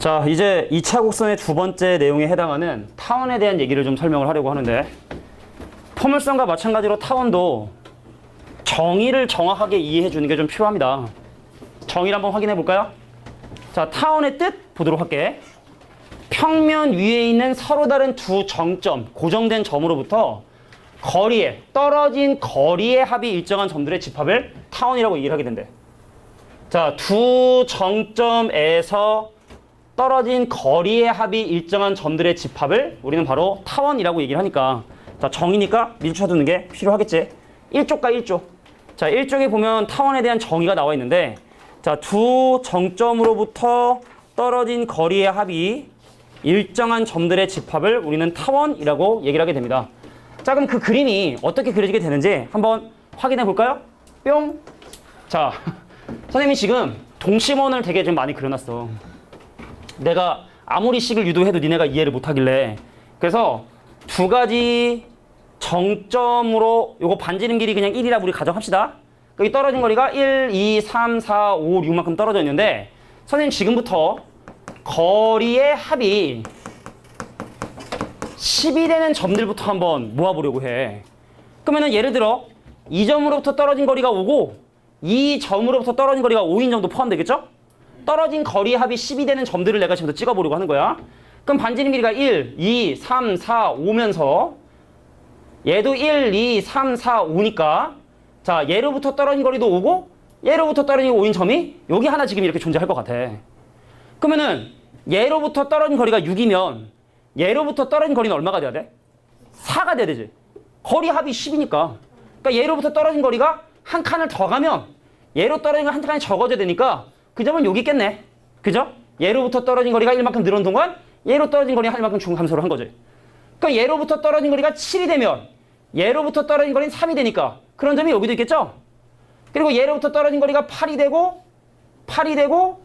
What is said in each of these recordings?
자, 이제 2차 곡선의 두 번째 내용에 해당하는 타원에 대한 얘기를 좀 설명을 하려고 하는데, 포물선과 마찬가지로 타원도 정의를 정확하게 이해해 주는 게 좀 필요합니다. 정의를 한번 확인해 볼까요? 자, 타원의 뜻 보도록 할게. 평면 위에 있는 서로 다른 두 정점, 고정된 점으로부터 거리에, 떨어진 거리의 합이 일정한 점들의 집합을 타원이라고 얘기를 하게 된대. 자, 두 정점에서 떨어진 거리의 합이 일정한 점들의 집합을 우리는 바로 타원이라고 얘기를 하니까, 자, 정의니까 밀쳐두는 게 필요하겠지. 1쪽과 1쪽. 자, 1쪽에 보면 타원에 대한 정의가 나와 있는데, 자, 두 정점으로부터 떨어진 거리의 합이 일정한 점들의 집합을 우리는 타원이라고 얘기를 하게 됩니다. 자, 그럼 그 그림이 어떻게 그려지게 되는지 한번 확인해 볼까요? 뿅. 자, 선생님이 지금 동심원을 되게 좀 많이 그려놨어. 내가 아무리 식을 유도해도 니네가 이해를 못하길래, 그래서 두 가지 정점으로 요거 반지름 길이 그냥 1이라 우리 가정합시다. 여기 떨어진 거리가 1, 2, 3, 4, 5, 6만큼 떨어져 있는데, 선생님 지금부터 거리의 합이 10이 되는 점들부터 한번 모아보려고 해. 그러면은 예를 들어 이 점으로부터 떨어진 거리가 5고 이 점으로부터 떨어진 거리가 5인 점도 포함되겠죠? 떨어진 거리의 합이 10이 되는 점들을 내가 지금부터 찍어보려고 하는 거야. 그럼 반지름 길이가 1, 2, 3, 4, 5면서 얘도 1, 2, 3, 4, 5니까, 자, 얘로부터 떨어진 거리도 5고 얘로부터 떨어진 5인 점이 여기 하나 지금 이렇게 존재할 것 같아. 그러면은 얘로부터 떨어진 거리가 6이면 얘로부터 떨어진 거리는 얼마가 돼야 돼? 4가 돼야 되지. 거리 합이 10이니까. 그러니까 얘로부터 떨어진 거리가 한 칸을 더 가면 얘로 떨어진 거 한 칸이 적어져야 되니까 그 점은 여기 있겠네. 그죠? 얘로부터 떨어진 거리가 1만큼 늘어난 동안 얘로 떨어진 거리는 1만큼 중감소를 한 거지. 그러니까 얘로부터 떨어진 거리가 7이 되면 얘로부터 떨어진 거리는 3이 되니까 그런 점이 여기도 있겠죠? 그리고 얘로부터 떨어진 거리가 8이 되고 8이 되고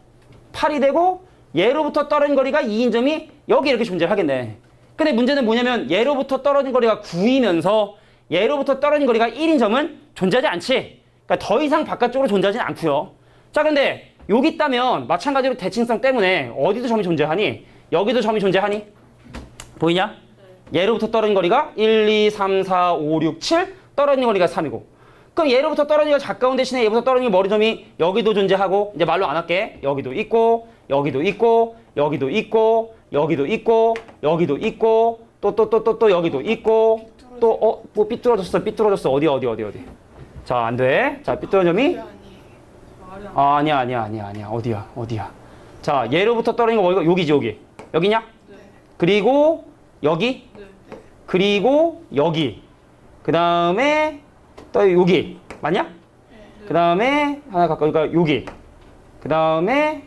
8이 되고 얘로부터 떨어진 거리가 2인 점이 여기 이렇게 존재를 하겠네. 근데 문제는 뭐냐면 얘로부터 떨어진 거리가 9이면서 얘로부터 떨어진 거리가 1인 점은 존재하지 않지. 그러니까 더 이상 바깥쪽으로 존재하지는 않고요. 자, 근데 여기 있다면 마찬가지로 대칭성 때문에 어디도 점이 존재하니? 여기도 점이 존재하니? 보이냐? 얘로부터 떨어진 거리가 1, 2, 3, 4, 5, 6, 7 떨어진 거리가 3이고, 그럼 얘로부터 떨어진 거리가 가까운 대신에 얘부터 떨어진 머리점이 여기도 존재하고, 이제 말로 안 할게. 여기도 있고 여기도 있고 여기도 있고 여기도 있고 여기도 있고 또 여기도 있고 또 뭐 삐뚤어졌어 어디 자, 안 돼. 자, 삐뚤어진 점이 아니야 어디야. 자, 얘로부터 떨어진 거 여기지. 여기냐? 네. 그리고 여기, 네. 그리고 여기, 그 다음에 또 여기 맞냐? 네. 그 다음에 하나 가까우니까 여기, 그 다음에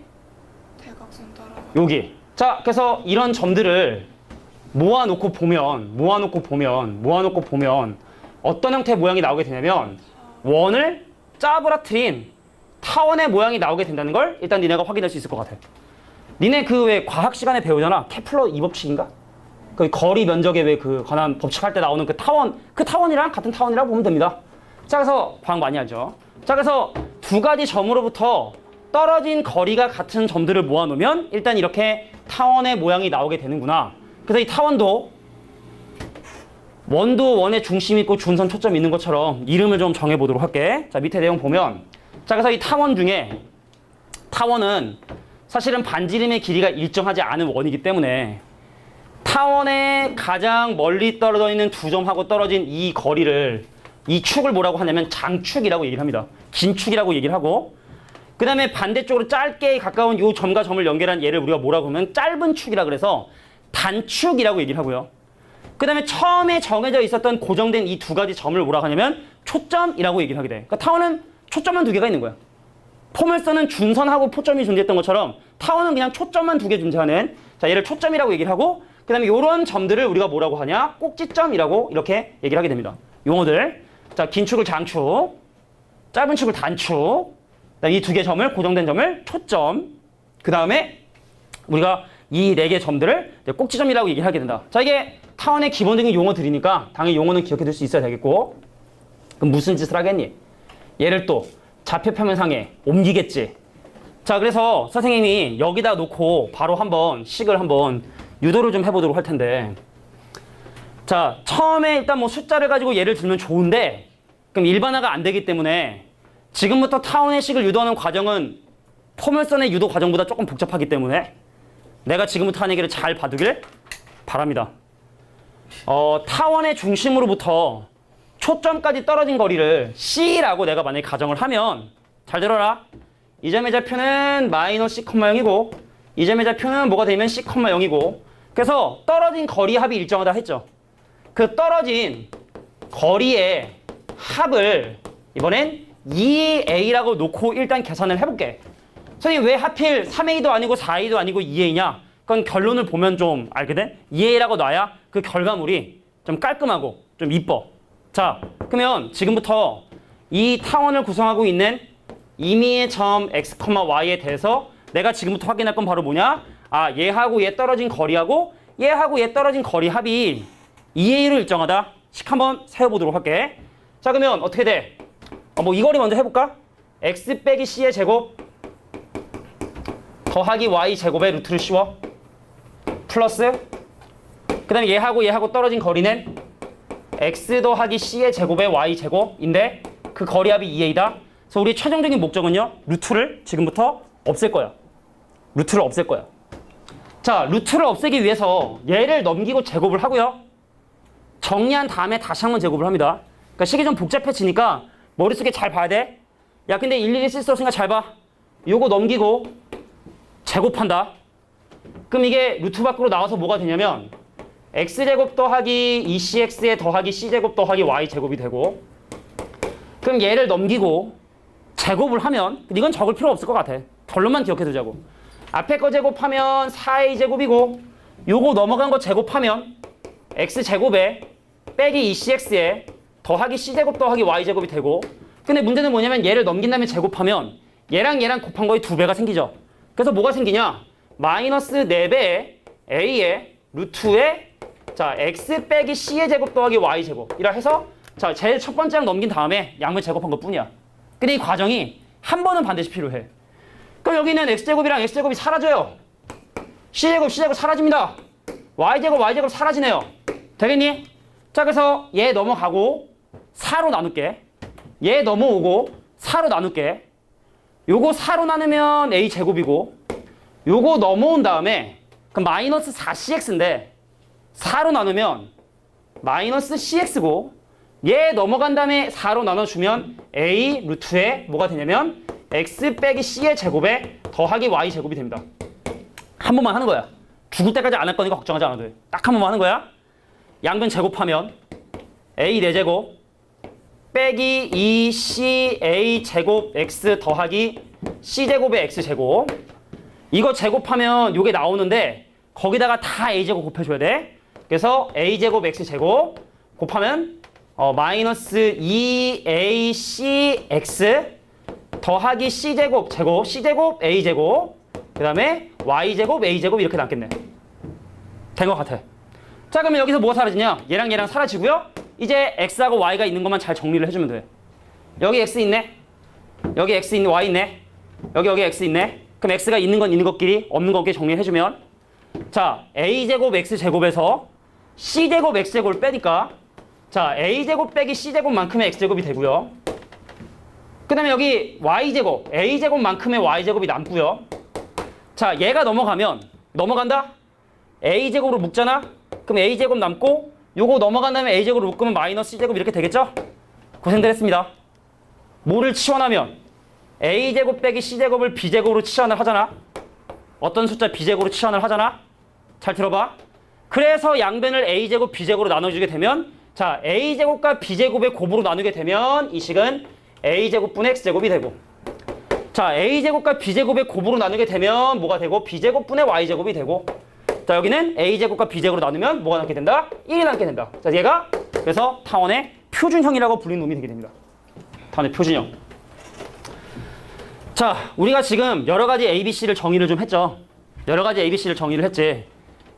대각선 따라. 여기. 자, 그래서 이런 점들을 모아놓고 보면 어떤 형태의 모양이 나오게 되냐면 원을 짜부라트린 타원의 모양이 나오게 된다는 걸 일단 니네가 확인할 수 있을 것 같아. 니네 그 왜 과학 시간에 배우잖아. 케플러 2법칙인가? 그 거리 면적에 왜 그 관한 법칙할 때 나오는 그 타원이랑 같은 타원이라고 보면 됩니다. 자, 그래서 과학 많이 하죠. 자, 그래서 두 가지 점으로부터 떨어진 거리가 같은 점들을 모아놓으면 일단 이렇게 타원의 모양이 나오게 되는구나. 그래서 이 타원도 원도 원의 중심 있고 중선 초점이 있는 것처럼 이름을 좀 정해보도록 할게. 자, 밑에 내용 보면, 자, 그래서 이 타원 중에 타원은 사실은 반지름의 길이가 일정하지 않은 원이기 때문에 타원의 가장 멀리 떨어져 있는 두 점하고 떨어진 이 거리를, 이 축을 뭐라고 하냐면 장축이라고 얘기를 합니다. 긴 축이라고 얘기를 하고, 그 다음에 반대쪽으로 짧게 가까운 이 점과 점을 연결한 얘를 우리가 뭐라고 하면 짧은 축이라 그래서 단축이라고 얘기를 하고요. 그 다음에 처음에 정해져 있었던 고정된 이 두 가지 점을 뭐라고 하냐면 초점이라고 얘기를 하게 돼. 그러니까 타원은 초점만 두 개가 있는 거야. 포물선은 준선하고 포점이 존재했던 것처럼 타원은 그냥 초점만 두 개 존재하는, 자, 얘를 초점이라고 얘기를 하고, 그 다음에 이런 점들을 우리가 뭐라고 하냐? 꼭지점이라고 이렇게 얘기를 하게 됩니다. 용어들. 자, 긴 축을 장축, 짧은 축을 단축, 이 두 개 점을, 고정된 점을 초점, 그 다음에 우리가 이 네 개 점들을 꼭지점이라고 얘기를 하게 된다. 자, 이게 타원의 기본적인 용어들이니까 당연히 용어는 기억해 둘 수 있어야 되겠고, 그럼 무슨 짓을 하겠니? 얘를 또 좌표평면상에 옮기겠지. 자, 자, 그래서 선생님이 여기다 놓고 바로 한번 식을 한번 유도를 좀 해보도록 할 텐데, 자, 처음에 일단 뭐 숫자를 가지고 예를 들면 좋은데, 그럼 일반화가 안 되기 때문에 지금부터 타원의 식을 유도하는 과정은 포물선의 유도 과정보다 조금 복잡하기 때문에 내가 지금부터 하는 얘기를 잘 봐두길 바랍니다. 타원의 중심으로부터 초점까지 떨어진 거리를 C라고 내가 만약에 가정을 하면, 잘 들어라. 이 점의 좌표는 마이너스 C,0이고 이 점의 좌표는 뭐가 되면 C,0이고, 그래서 떨어진 거리 합이 일정하다 했죠. 그 떨어진 거리의 합을 이번엔 2A라고 놓고 일단 계산을 해볼게. 선생님 왜 하필 3A도 아니고 4A도 아니고 2A냐? 그건 결론을 보면 좀 알게 돼. 2A라고 놔야 그 결과물이 좀 깔끔하고 좀 이뻐. 자, 그러면 지금부터 이 타원을 구성하고 있는 임의의 점 x, y에 대해서 내가 지금부터 확인할 건 바로 뭐냐? 아, 얘하고 얘 떨어진 거리하고 얘하고 얘 떨어진 거리 합이 2A로 일정하다. 식 한번 세워보도록 할게. 자, 그러면 어떻게 돼? 뭐 이 거리 먼저 해볼까? x 빼기 c의 제곱 더하기 y 제곱의 루트를 씌워. 플러스 그 다음에 얘하고 떨어진 거리는 x 더하기 c의 제곱의 y 제곱인데 그 거리합이 2a다. 그래서 우리 최종적인 목적은요, 루트를 지금부터 없앨 거야. 루트를 없앨 거야. 자, 루트를 없애기 위해서 얘를 넘기고 제곱을 하고요. 정리한 다음에 다시 한번 제곱을 합니다. 그러니까 식이 좀 복잡해지니까 머릿속에 잘 봐야 돼. 야, 근데 일일이 쓸 수 없으니까 잘 봐. 요거 넘기고 제곱한다. 그럼 이게 루트 밖으로 나와서 뭐가 되냐면 x제곱 더하기 2cx에 더하기 c제곱 더하기 y제곱이 되고, 그럼 얘를 넘기고 제곱을 하면, 이건 적을 필요 없을 것 같아. 결론만 기억해두자고. 앞에 거 제곱하면 4a제곱이고 요거 넘어간 거 제곱하면 x제곱에 빼기 2cx에 더하기 c제곱 더하기 y제곱이 되고, 근데 문제는 뭐냐면 얘를 넘긴 다음에 제곱하면 얘랑 얘랑 곱한 거의 2배가 생기죠. 그래서 뭐가 생기냐? 마이너스 4배의 a의 루트에 자 x 빼기 c의 제곱 더하기 y 제곱이라 해서 자 제일 첫 번째랑 넘긴 다음에 양을 제곱한 것 뿐이야. 근데 이 과정이 한 번은 반드시 필요해. 그럼 여기는 x제곱이랑 x제곱이 사라져요. c제곱 사라집니다. y제곱 사라지네요. 되겠니? 자, 그래서 얘 넘어가고 4로 나눌게. 얘 넘어오고 4로 나눌게. 요거 4로 나누면 a제곱이고, 요거 넘어온 다음에 그럼 마이너스 4cx인데 4로 나누면 마이너스 cx고, 얘 넘어간 다음에 4로 나눠주면 a 루트에 뭐가 되냐면 x 빼기 c의 제곱에 더하기 y 제곱이 됩니다. 한 번만 하는 거야. 죽을 때까지 안 할 거니까 걱정하지 않아도 돼. 딱 한 번만 하는 거야. 양변 제곱하면 a 4제곱 빼기 2ca 제곱 x 더하기 c제곱의 x제곱, 이거 제곱하면 요게 나오는데 거기다가 다 a제곱 곱해줘야 돼. 그래서 a제곱 x제곱 곱하면 마이너스 2acx 더하기 c제곱 c제곱 a제곱 그 다음에 y제곱 a제곱 이렇게 남겠네. 된 것 같아. 자, 그러면 여기서 뭐가 사라지냐? 얘랑 얘랑 사라지고요. 이제 x하고 y가 있는 것만 잘 정리를 해주면 돼. 여기 x 있네. 여기 x 있네. y 있네. 여기 x 있네. 그럼 x가 있는 건 있는 것끼리 없는 것끼리 정리해주면 자 a제곱 x제곱에서 c제곱 x제곱을 빼니까 자 a제곱 빼기 c제곱만큼의 x제곱이 되고요. 그 다음에 여기 y제곱 a제곱만큼의 y제곱이 남고요. 자 얘가 넘어간다? a제곱으로 묶잖아? 그럼 a제곱 남고 요거 넘어간 다음에 a제곱으로 묶으면 마이너스 c제곱 이렇게 되겠죠? 고생들 했습니다. 뭐를 치환하면 a제곱 빼기 c제곱을 b제곱으로 치환을 하잖아. 어떤 숫자 b제곱으로 치환을 하잖아. 잘 들어봐. 그래서 양변을 a제곱 b제곱으로 나눠주게 되면 자 a제곱과 b제곱의 곱으로 나누게 되면 이 식은 a제곱분의 x제곱이 되고, 자 a제곱과 b제곱의 곱으로 나누게 되면 뭐가 되고 b제곱분의 y제곱이 되고, 자 여기는 a제곱과 b제곱으로 나누면 뭐가 남게 된다? 1이 남게 된다. 자 얘가 그래서 타원의 표준형이라고 불리는 놈이 되게 됩니다. 타원의 표준형. 자 우리가 지금 여러 가지 ABC를 정의를 좀 했죠. 여러 가지 ABC를 정의를 했지.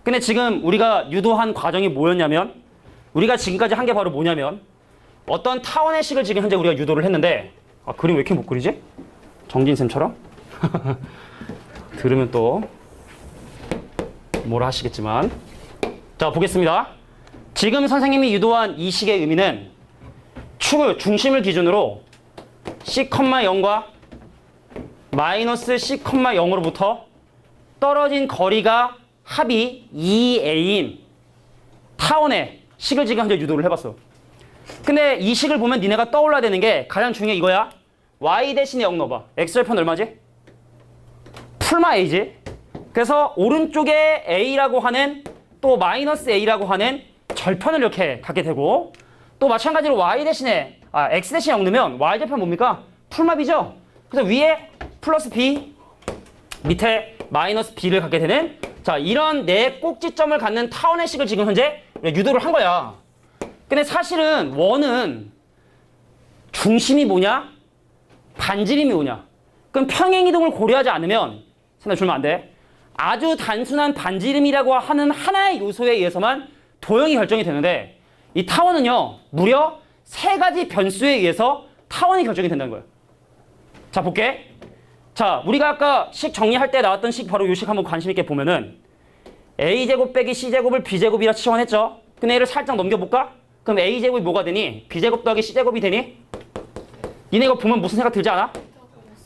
근데 지금 우리가 유도한 과정이 뭐였냐면, 우리가 지금까지 한 게 바로 뭐냐면 어떤 타원의 식을 지금 현재 우리가 유도를 했는데, 아 그림 왜 이렇게 못 그리지? 정진쌤처럼? 들으면 또 뭐라 하시겠지만. 자, 보겠습니다. 지금 선생님이 유도한 이 식의 의미는 축을, 중심을 기준으로 C,0과 마이너스 C,0으로부터 떨어진 거리가 합이 2a인 타원의 식을 지금 현재 유도를 해봤어. 근데 이 식을 보면 니네가 떠올라야 되는 게 가장 중요한 이거야. y 대신에 0 넣어봐. x절편 얼마지? 풀마 a지. 그래서 오른쪽에 a라고 하는 또 마이너스 a라고 하는 절편을 이렇게 갖게 되고, 또 마찬가지로 y 대신에 x 대신에 0 넣으면 y절편 뭡니까? 풀마b죠. 그래서 위에 플러스 b, 밑에 마이너스 b를 갖게 되는, 자, 이런 네 꼭지점을 갖는 타원의 식을 지금 현재 유도를 한 거야. 근데 사실은 원은 중심이 뭐냐? 반지름이 뭐냐? 그럼 평행이동을 고려하지 않으면 생각 주면 안 돼. 아주 단순한 반지름이라고 하는 하나의 요소에 의해서만 도형이 결정이 되는데, 이 타원은요 무려 3가지 변수에 의해서 타원이 결정이 된다는 거예요. 자, 볼게. 자, 우리가 아까 식 정리할 때 나왔던 식, 바로 이 식 한번 관심 있게 보면은 a제곱 빼기 c제곱을 b제곱이라 치환했죠. 근데 얘를 살짝 넘겨볼까? 그럼 a제곱이 뭐가 되니? b제곱 더하기 c제곱이 되니? 니네 이거 보면 무슨 생각 들지 않아?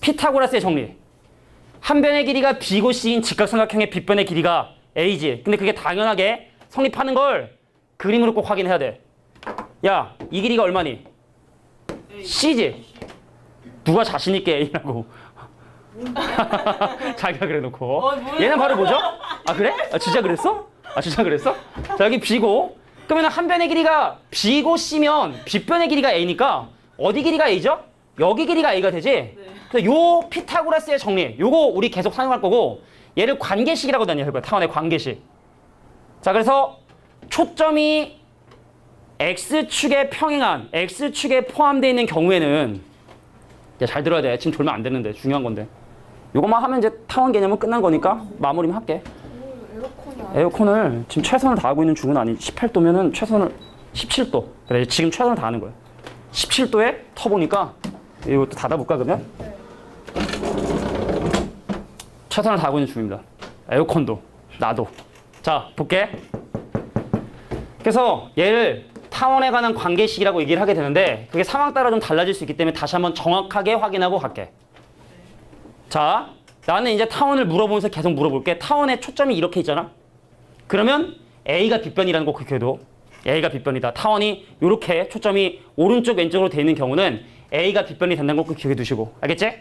피타고라스의 정리. 한 변의 길이가 b고 c인 직각삼각형의 빗변의 길이가 a지. 근데 그게 당연하게 성립하는 걸 그림으로 꼭 확인해야 돼. 야, 이 길이가 얼마니? c지. 누가 자신 있게 a라고. 자기가 그래놓고. 얘는 바로 뭐죠? 아, 그래? 아, 진짜 그랬어? 아, 진짜 그랬어? 자, 여기 b고. 그러면 한 변의 길이가 b고 c면 빗변의 길이가 a니까 어디 길이가 a죠? 여기 길이가 a가 되지? 네. 그래서 요 피타고라스의 정리, 요거 우리 계속 사용할 거고, 얘를 관계식이라고 다녀야 거야. 타원의 관계식. 자, 그래서 초점이 x축에 평행한, x축에 포함되어 있는 경우에는, 잘 들어야 돼. 지금 졸면 안 되는데 중요한 건데. 요것만 하면 이제 타원 개념은 끝난 거니까 마무리만 할게. 에어컨을 지금 최선을 다하고 있는 중은 아니. 18도면은 최선을 17도. 그래, 지금 최선을 다하는 거야. 17도에 터보니까 이것도 닫아볼까 그러면? 네. 최선을 다하고 있는 중입니다. 에어컨도 나도. 자, 볼게. 그래서 얘를 타원에 관한 관계식이라고 얘기를 하게 되는데, 그게 상황 따라 좀 달라질 수 있기 때문에 다시 한번 정확하게 확인하고 갈게. 자, 나는 이제 타원을 물어보면서 계속 물어볼게. 타원의 초점이 이렇게 있잖아. 그러면 A가 빗변이라는 거 그렇게 해도, A가 빗변이다. 타원이 이렇게 초점이 오른쪽 왼쪽으로 돼 있는 경우는 A가 빗변이 된다는 거 꼭 기억해 두시고. 알겠지?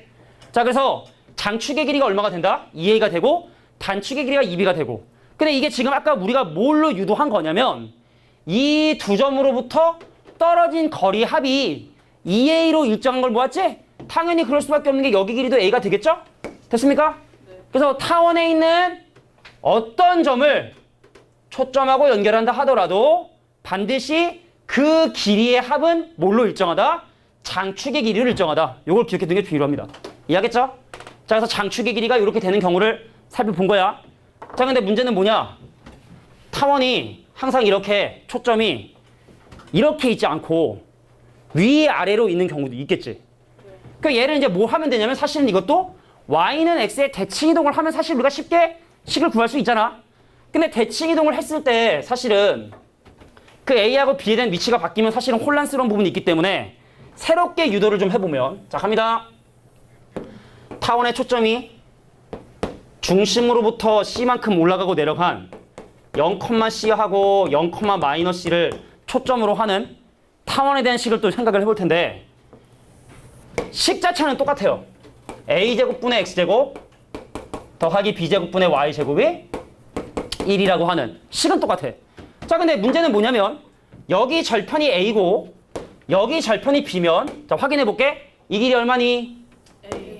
자, 그래서 장축의 길이가 얼마가 된다? 2A가 되고 단축의 길이가 2B가 되고. 근데 이게 지금 아까 우리가 뭘로 유도한 거냐면, 이 두 점으로부터 떨어진 거리 합이 2A로 일정한 걸 모았지? 당연히 그럴 수밖에 없는 게 여기 길이도 A가 되겠죠? 됐습니까? 네. 그래서 타원에 있는 어떤 점을 초점하고 연결한다 하더라도 반드시 그 길이의 합은 뭘로 일정하다? 장축의 길이로 일정하다. 이걸 기억해 두는 게 중요합니다. 이해하겠죠? 자, 그래서 장축의 길이가 이렇게 되는 경우를 살펴본 거야. 자, 근데 문제는 뭐냐? 타원이 항상 이렇게 초점이 이렇게 있지 않고 위아래로 있는 경우도 있겠지. 그러니까 얘를 이제 뭐 하면 되냐면, 사실은 이것도 y는 x의 대칭 이동을 하면 사실 우리가 쉽게 식을 구할 수 있잖아. 근데 대칭 이동을 했을 때 사실은 그 a하고 b에 대한 위치가 바뀌면 사실은 혼란스러운 부분이 있기 때문에 새롭게 유도를 좀 해보면, 자, 갑니다. 타원의 초점이 중심으로부터 c만큼 올라가고 내려간 0,c하고 0,-c를 초점으로 하는 타원에 대한 식을 또 생각을 해볼 텐데, 식 자체는 똑같아요. a제곱분의 x제곱 더하기 b제곱분의 y제곱이 1이라고 하는 식은 똑같아. 자, 근데 문제는 뭐냐면, 여기 절편이 a고 여기 절편이 b면, 자, 확인해 볼게. 이 길이 얼마니?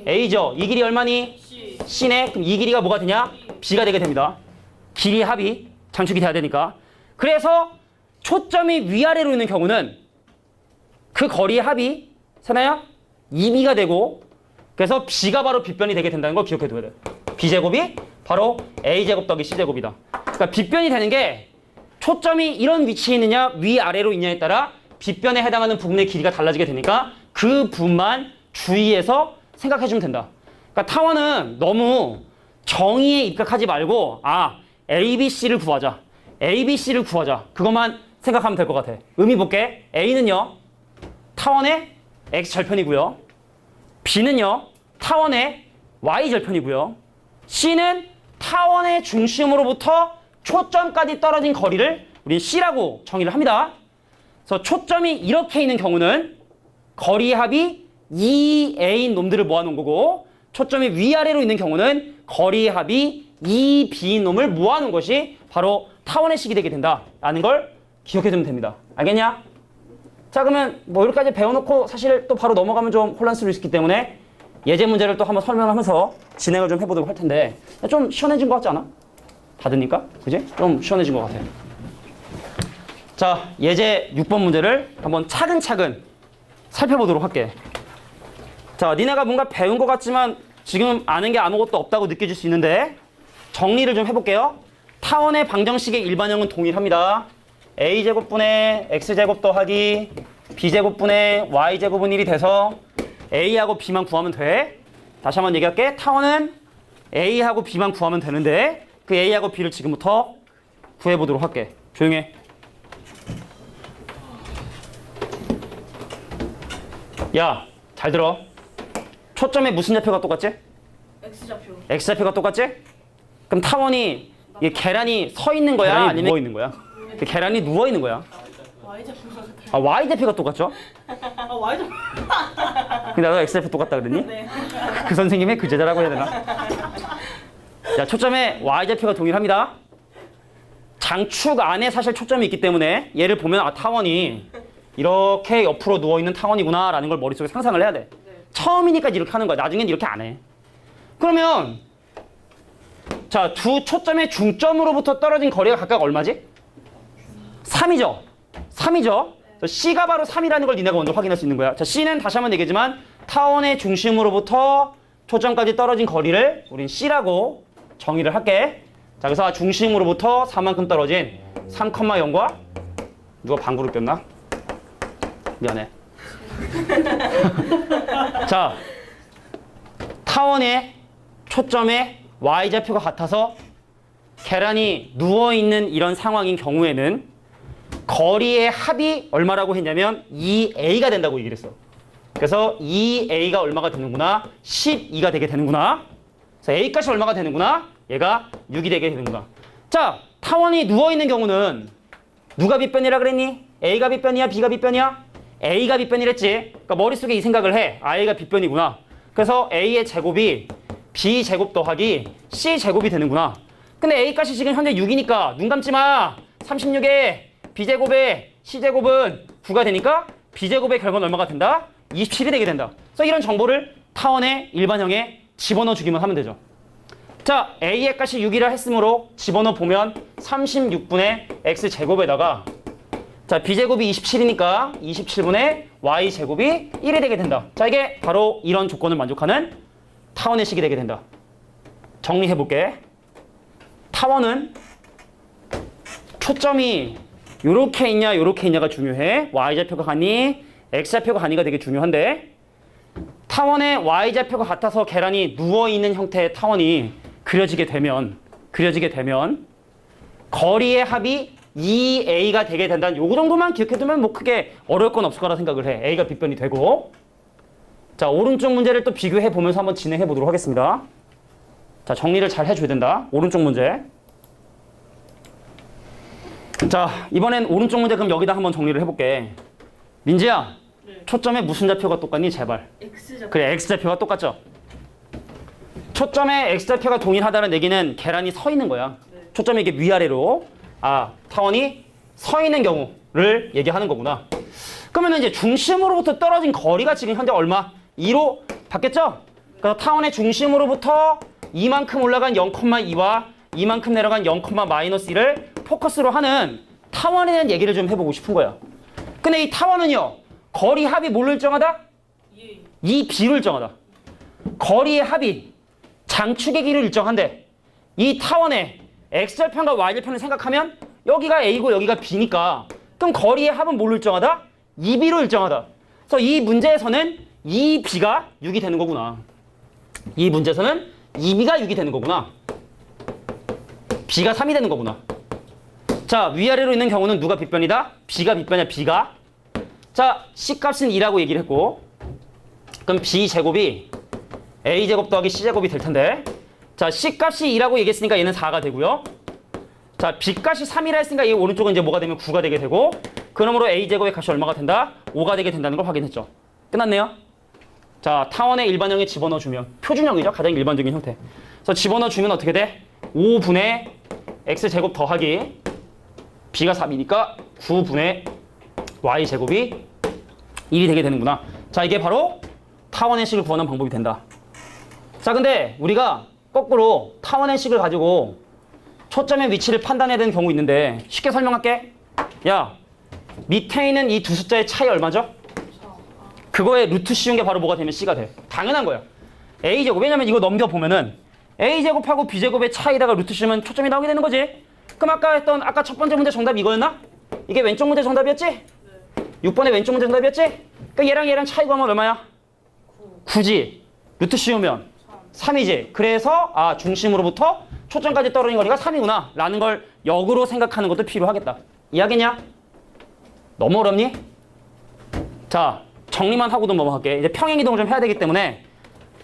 a죠. 이 길이 얼마니? c네. 그럼 이 길이가 뭐가 되냐? b가 되게 됩니다. 길이 합이 장축이 돼야 되니까. 그래서 초점이 위아래로 있는 경우는 그 거리의 합이 세나야? 2b가 되고, 그래서 b가 바로 빗변이 되게 된다는 걸 기억해 둬야 돼. b제곱이 바로 a제곱 더하기 c제곱이다. 그러니까 빗변이 되는 게 초점이 이런 위치에 있느냐 위아래로 있냐에 따라 빗변에 해당하는 부분의 길이가 달라지게 되니까 그 부분만 주의해서 생각해 주면 된다. 그러니까 타원은 너무 정의에 입각하지 말고 ABC를 구하자. ABC를 구하자. 그것만 생각하면 될 것 같아. 의미 볼게. A는요. 타원의 X절편이고요. B는요. 타원의 Y절편이고요. C는 타원의 중심으로부터 초점까지 떨어진 거리를 우린 C라고 정의를 합니다. 그래서 초점이 이렇게 있는 경우는 거리의 합이 2A인 놈들을 모아놓은 거고 초점이 위아래로 있는 경우는 거리의 합이 2B인 놈을 모아놓은 것이 바로 타원의 식이 되게 된다라는 걸 기억해두면 됩니다. 알겠냐? 자, 그러면 뭐 여기까지 배워놓고 사실 또 바로 넘어가면 좀 혼란스러울 수 있기 때문에 예제 문제를 또 한번 설명하면서 진행을 좀 해보도록 할 텐데 좀 시원해진 것 같지 않아? 다드니까? 그지? 좀 시원해진 것 같아. 자, 예제 6번 문제를 한번 차근차근 살펴보도록 할게. 자, 니네가 뭔가 배운 것 같지만 지금 아는 게 아무것도 없다고 느껴질 수 있는데 정리를 좀 해볼게요. 타원의 방정식의 일반형은 동일합니다. a제곱분의 x제곱 더하기 b제곱분의 y제곱은 1이 돼서 a하고 b만 구하면 돼. 다시 한번 얘기할게. 타원은 a하고 b만 구하면 되는데 그 a하고 b를 지금부터 구해보도록 할게. 조용해. 야, 잘 들어. 초점에 무슨 좌표가 똑같지? X좌표. x좌표가 똑같지? 그럼 타원이 이게 계란이 서 있는 거야? 아니면 누워 있는 거야? 계란이 누워 있는 거야? Y좌표. y좌표가 똑같죠? Y좌표. 근데 나도 x좌표 똑같다 그랬니? 네. 그 선생님의 그 제자라고 해야 되나? 자, 초점에 y좌표가 동일합니다. 장축 안에 사실 초점이 있기 때문에 얘를 보면 타원이 이렇게 옆으로 누워있는 타원이구나 라는 걸 머릿속에 상상을 해야 돼. 처음이니까 이렇게 하는 거야. 나중엔 이렇게 안 해. 그러면 자, 두 초점의 중점으로부터 떨어진 거리가 각각 얼마지? 3이죠. 3이죠. C가 바로 3이라는 걸 니네가 먼저 확인할 수 있는 거야. 자, C는 다시 한번 얘기하지만 타원의 중심으로부터 초점까지 떨어진 거리를 우린 C라고 정의를 할게. 자, 그래서 중심으로부터 4만큼 떨어진 3,0과 누가 방구를 꼈나? 미안해. 자, 타원의 초점의 y좌표가 같아서 계란이 누워있는 이런 상황인 경우에는 거리의 합이 얼마라고 했냐면 2a가 된다고 얘기를 했어. 그래서 2a가 얼마가 되는구나? 12가 되게 되는구나. 그래서 a값이 얼마가 되는구나? 얘가 6이 되게 되는구나. 자, 타원이 누워있는 경우는 누가 빗변이라 그랬니? a가 빗변이야? b가 빗변이야? a가 빗변이랬지. 그러니까 머릿속에 이 생각을 해. a가 빗변이구나. 그래서 a의 제곱이 b 제곱 더하기 c 제곱이 되는구나. 근데 a 값이 지금 현재 6이니까 눈 감지 마. 36에 b 제곱에 c 제곱은 9가 되니까 b 제곱의 결과는 얼마가 된다? 27이 되게 된다. 그래서 이런 정보를 타원의 일반형에 집어넣어 주기만 하면 되죠. 자, a의 값이 6이라 했으므로 집어넣어 보면 36분의 x 제곱에다가 자, b제곱이 27이니까 27분의 y제곱이 1이 되게 된다. 자, 이게 바로 이런 조건을 만족하는 타원의 식이 되게 된다. 정리해볼게. 타원은 초점이 요렇게 있냐 요렇게 있냐가 중요해. y좌표가 같니 x좌표가 같니가 되게 중요한데 타원의 y좌표가 같아서 계란이 누워있는 형태의 타원이 그려지게 되면 거리의 합이 2a가 되게 된다는 요거 정도만 기억해두면 뭐 크게 어려울 건 없을 거라 생각을 해. a가 빗변이 되고. 자, 오른쪽 문제를 또 비교해 보면서 한번 진행해 보도록 하겠습니다. 자, 정리를 잘 해줘야 된다. 오른쪽 문제. 자, 이번엔 오른쪽 문제 그럼 여기다 한번 정리를 해볼게. 민지야, 네. 초점에 무슨 좌표가 똑같니? 제발. X좌표. 그래, x좌표가 똑같죠? 초점에 x좌표가 동일하다는 얘기는 계란이 서 있는 거야. 네. 초점이 이게 위아래로 타원이 서 있는 경우를 얘기하는 거구나. 그러면 이제 중심으로부터 떨어진 거리가 지금 현재 얼마? 2로 바뀌었죠? 그래서 타원의 중심으로부터 이만큼 올라간 0,2와 이만큼 내려간 0,-1을 포커스로 하는 타원에 대한 얘기를 좀 해보고 싶은 거야. 근데 이 타원은요, 거리 합이 뭘로 일정하다? 이 b로 일정하다. 거리의 합이 장축의 길을 일정한데 이 타원의 x절편과 y절편을 생각하면 여기가 a고 여기가 b니까 그럼 거리의 합은 뭘로 일정하다? 2b로 일정하다. 그래서 이 문제에서는 2b가 6이 되는 거구나. 이 문제에서는 2b가 6이 되는 거구나. b가 3이 되는 거구나. 자, 위아래로 있는 경우는 누가 빗변이다? b가 빗변이야, b가. 자, c값은 2라고 얘기를 했고, 그럼 b제곱이 a제곱 더하기 c제곱이 될 텐데, 자, c값이 2라고 얘기했으니까 얘는 4가 되고요. 자, b값이 3이라 했으니까 이 오른쪽은 이제 뭐가 되면 9가 되게 되고, 그러므로 a제곱의 값이 얼마가 된다? 5가 되게 된다는 걸 확인했죠. 끝났네요. 자, 타원의 일반형에 집어넣어주면, 표준형이죠. 가장 일반적인 형태. 그래서 집어넣어주면 어떻게 돼? 5분의 x제곱 더하기 b가 3이니까 9분의 y제곱이 1이 되게 되는구나. 자, 이게 바로 타원의 식을 구하는 방법이 된다. 자, 근데 우리가 거꾸로 타원의 식을 가지고 초점의 위치를 판단해야 되는 경우 있는데 쉽게 설명할게. 야, 밑에 있는 이 두 숫자의 차이 얼마죠? 그거에 루트 씌운 게 바로 뭐가 되면 c가 돼. 당연한 거야. a제곱. 왜냐면 이거 넘겨보면은 a제곱하고 b제곱의 차이다가 루트 씌우면 초점이 나오게 되는 거지. 그럼 아까 첫 번째 문제 정답 이거였나? 이게 왼쪽 문제 정답이었지? 6번의 왼쪽 문제 정답이었지? 그러니까 얘랑 차이 구하면 얼마야? 9지. 루트 씌우면 3이지. 그래서 중심으로부터 초점까지 떨어진 거리가 3이구나 라는 걸 역으로 생각하는 것도 필요하겠다. 이해하겠냐? 너무 어렵니? 자, 정리만 하고도 넘어갈게. 이제 평행이동을 좀 해야 되기 때문에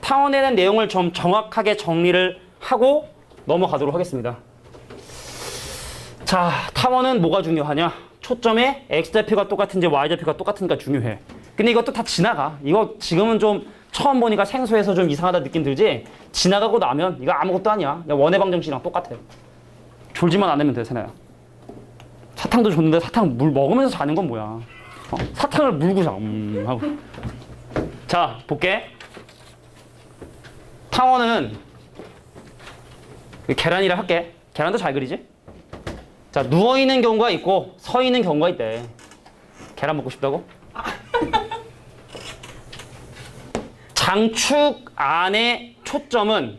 타원에 대한 내용을 좀 정확하게 정리를 하고 넘어가도록 하겠습니다. 자, 타원은 뭐가 중요하냐? 초점의 x좌표가 똑같은지 y좌표가 똑같으니까 중요해. 근데 이것도 다 지나가. 이거 지금은 좀 처음 보니까 생소해서 좀 이상하다 느낌 들지? 지나가고 나면 이거 아무것도 아니야. 그냥 원의 방정식이랑 똑같아. 졸지만 않으면 돼, 세나야. 사탕도 줬는데 사탕 물 먹으면서 자는 건 뭐야? 사탕을 물고 자. 하고. 자, 볼게. 타원은 계란이라 할게. 계란도 잘 그리지? 자, 누워있는 경우가 있고 서있는 경우가 있대. 계란 먹고 싶다고? 장축 안의 초점은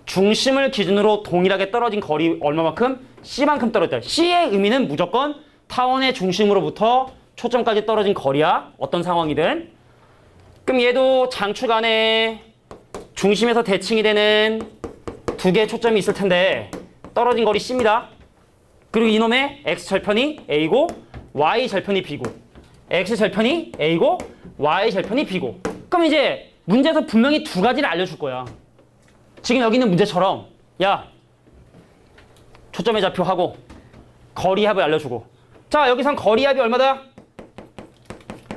중심을 기준으로 동일하게 떨어진 거리 얼마만큼? C만큼 떨어졌다. C의 의미는 무조건 타원의 중심으로부터 초점까지 떨어진 거리야. 어떤 상황이든. 그럼 얘도 장축 안에 중심에서 대칭이 되는 두 개의 초점이 있을 텐데 떨어진 거리 C입니다. 그리고 이놈의 X절편이 A고 Y절편이 B고 X절편이 A고 Y절편이 B고. 그럼 이제 문제에서 분명히 두 가지를 알려줄 거야. 지금 여기 있는 문제처럼 야, 초점의 좌표하고 거리합을 알려주고. 자, 여기선 거리합이 얼마다?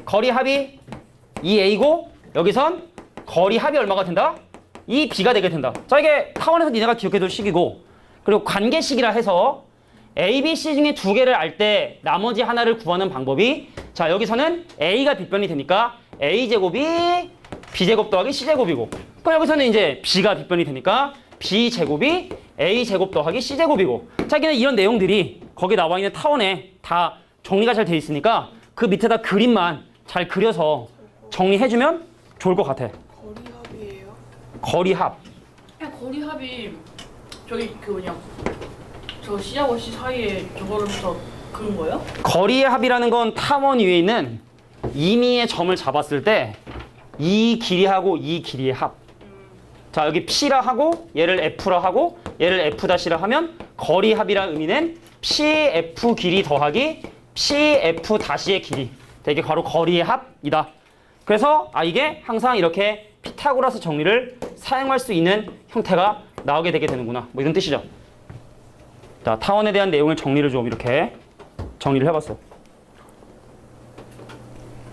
거리합이 2A고 여기선 거리합이 얼마가 된다? 2B가 되게 된다. 자, 이게 타원에서 니네가 기억해둘 식이고, 그리고 관계식이라 해서 A, B, C 중에 두 개를 알 때 나머지 하나를 구하는 방법이, 자, 여기서는 A가 빗변이 되니까 A제곱이 B제곱 더하기 C제곱이고, 그럼 여기서는 이제 B가 빗변이 되니까 B제곱이 A제곱 더하기 C제곱이고. 자기는 이런 내용들이 거기 나와 있는 타원에 다 정리가 잘 돼 있으니까 그 밑에다 그림만 잘 그려서 정리해주면 좋을 것 같아. 거리합이에요? 거리합. 그냥 거리합이 저기 그 뭐냐 저 C하고 C 사이에 저거로부터 그런 거예요? 거리의 합이라는 건 타원 위에 있는 임의의 점을 잡았을 때 이 길이하고 이 길이의 합. 자, 여기 P라 하고 얘를 F라 하고 얘를 F'라 하면 거리합이라는 의미는 PF 길이 더하기 PF''의 길이. 이게 바로 거리의 합이다. 그래서 이게 항상 이렇게 피타고라스 정리를 사용할 수 있는 형태가 나오게 되게 되는구나. 뭐 이런 뜻이죠. 자, 타원에 대한 내용을 정리를 좀 이렇게 정리를 해봤어.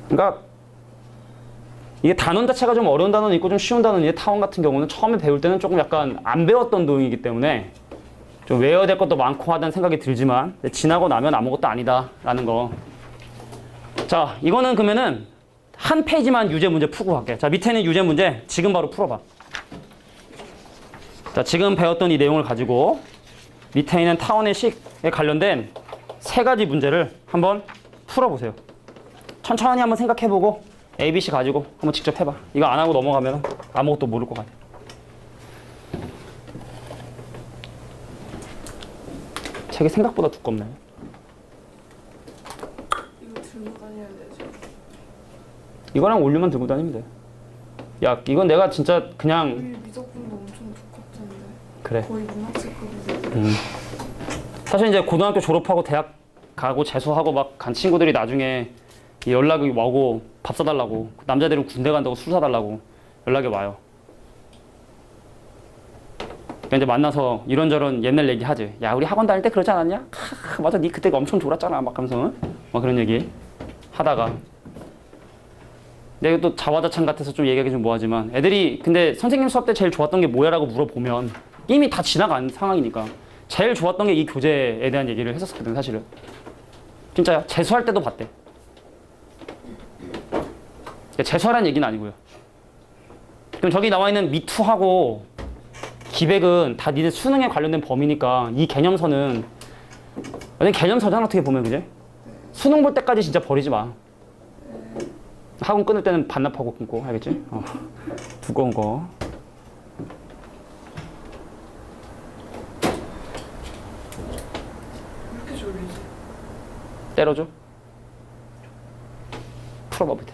그러니까 이게 단원 자체가 좀 어려운 단원이 있고 좀 쉬운 단원이 타원 같은 경우는 처음에 배울 때는 조금 약간 안 배웠던 동이기 때문에 좀 외워야 될 것도 많고 하다는 생각이 들지만 지나고 나면 아무것도 아니다라는 거. 자, 이거는 그러면은 한 페이지만 유제 문제 풀고 갈게. 자, 밑에 있는 유제 문제 지금 바로 풀어봐. 자, 지금 배웠던 이 내용을 가지고 밑에 있는 타원의 식에 관련된 세 가지 문제를 한번 풀어보세요. 천천히 한번 생각해보고 A, B, C 가지고 한번 직접 해봐. 이거 안 하고 넘어가면 아무것도 모를 것 같아. 책이 생각보다 두껍네. 이거 들고 다녀야 되죠? 이거랑 올류만 들고 다니면 돼. 야 이건 내가 진짜 그냥 우리 미적분도 엄청 두껍던데. 그래. 거의 문학책급인데. 사실 이제 고등학교 졸업하고 대학 가고 재수하고 막 간 친구들이 나중에 연락이 오고 밥 사달라고, 남자들은 군대 간다고 술 사달라고 연락이 와요. 그러니까 이제 만나서 이런저런 옛날 얘기 하지. 야 우리 학원 다닐 때 그러지 않았냐? 맞아 니 그때 엄청 졸았잖아 막 하면서 막 그런 얘기 하다가 내가 또 자화자찬 같아서 좀 얘기하기 좀 뭐하지만 애들이 근데 선생님 수업 때 제일 좋았던 게 뭐야라고 물어보면 이미 다 지나간 상황이니까 제일 좋았던 게 이 교재에 대한 얘기를 했었거든 사실은. 진짜요. 재수할 때도 봤대. 재수하라는 얘기는 아니고요. 그럼 저기 나와 있는 미투하고 기백은 다 니네 수능에 관련된 범위니까 이 개념서는 완전 개념서잖아 어떻게 보면 그지? 수능 볼 때까지 진짜 버리지 마. 학원 끊을 때는 반납하고 끊고 알겠지? 두꺼운 거. 이렇게 졸리지? 때려줘. 풀어봐 밑에.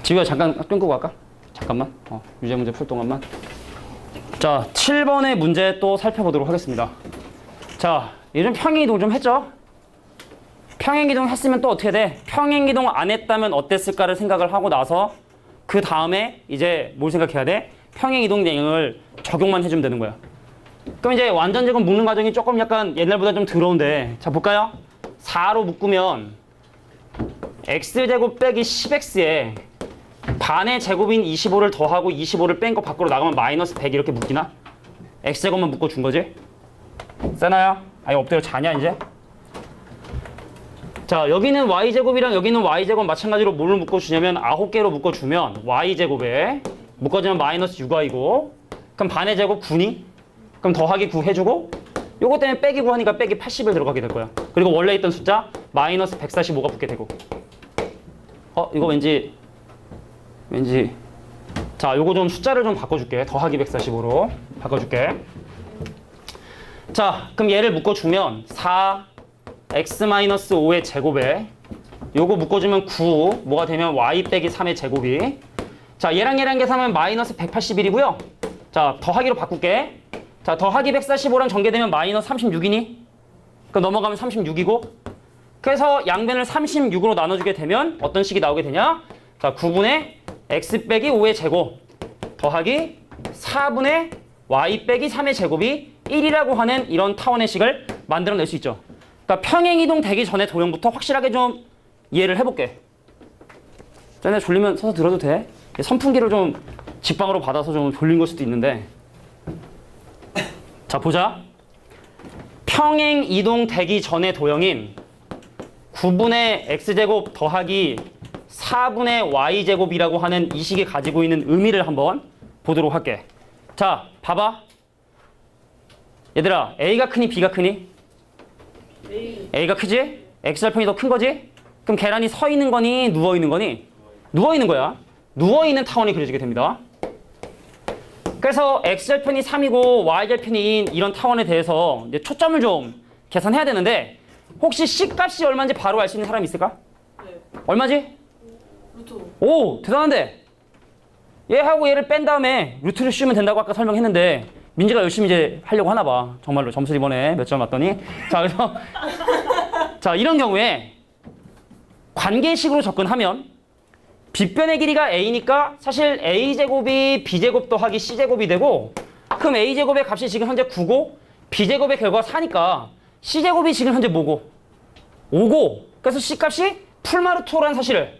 지우야 잠깐 끊고 갈까? 잠깐만. 유제 문제 풀 동안만. 자, 7번의 문제 또 살펴보도록 하겠습니다. 자, 요즘 평행이동 좀 했죠? 평행이동 했으면 또 어떻게 돼? 평행이동 안 했다면 어땠을까를 생각을 하고 나서 그 다음에 이제 뭘 생각해야 돼? 평행이동 내용을 적용만 해주면 되는 거야. 그럼 이제 완전 제곱 묶는 과정이 조금 약간 옛날보다 좀 더러운데 자 볼까요? 4로 묶으면 x제곱 빼기 10x에 반의 제곱인 25를 더하고 25를 뺀 거 밖으로 나가면 마이너스 100 이렇게 묶이나? x제곱만 묶어준 거지? 세나야? 아니 엎드려 자냐 이제? 자 여기는 y제곱이랑 여기는 y제곱 마찬가지로 뭘로 묶어주냐면 9개로 묶어주면 y제곱에 묶어주면 마이너스 6y고 그럼 반의 제곱 9니? 그럼 더하기 9 해주고 요거 때문에 빼기 9 하니까 빼기 80을 들어가게 될 거야. 그리고 원래 있던 숫자 마이너스 145가 붙게 되고 이거 왠지 자 요거 좀 숫자를 좀 바꿔줄게. 더하기 145로 바꿔줄게. 자 그럼 얘를 묶어주면 4x-5의 제곱에 요거 묶어주면 9 뭐가 되면 y 빼기 3의 제곱이 자 얘랑 계산하면 마이너스 181이고요. 자 더하기로 바꿀게. 자 더하기 145랑 전개되면 마이너스 36이니? 그럼 넘어가면 36이고 그래서 양변을 36으로 나눠주게 되면 어떤 식이 나오게 되냐? 자 9분의 x 빼기 5의 제곱 더하기 4분의 y 빼기 3의 제곱이 1이라고 하는 이런 타원의 식을 만들어낼 수 있죠. 그러니까 평행이동 되기 전에 도형부터 확실하게 좀 이해를 해볼게. 쟤네 졸리면 서서 들어도 돼. 선풍기를 좀 직방으로 받아서 좀 졸린 걸 수도 있는데 자 보자. 평행이동 되기 전의 도형인 9분의 x제곱 더하기 4분의 y제곱이라고 하는 이 식이 가지고 있는 의미를 한번 보도록 할게. 자 봐봐. 얘들아 A가 크니 B가 크니? A가 크지? X절편이 더 큰 거지? 그럼 계란이 서 있는 거니 누워 있는 거니? 누워 있는 거야. 누워 있는 타원이 그려지게 됩니다. 그래서 X절편이 3이고 Y절편이 2인 이런 타원에 대해서 이제 초점을 좀 계산해야 되는데 혹시 C값이 얼마인지 바로 알 수 있는 사람이 있을까? 네. 얼마지? 루트. 오 대단한데 얘하고 얘를 뺀 다음에 루트를 씌우면 된다고 아까 설명했는데 민지가 열심히 이제 하려고 하나 봐. 정말로 점수 이번에 몇 점 맞더니 자 그래서 자 이런 경우에 관계식으로 접근하면 빗변의 길이가 a니까 사실 a제곱이 b제곱 더하기 c제곱이 되고 그럼 a제곱의 값이 지금 현재 9고 b제곱의 결과가 4니까 c제곱이 지금 현재 뭐고? 5고 그래서 c값이 풀마 루트 5라는 사실을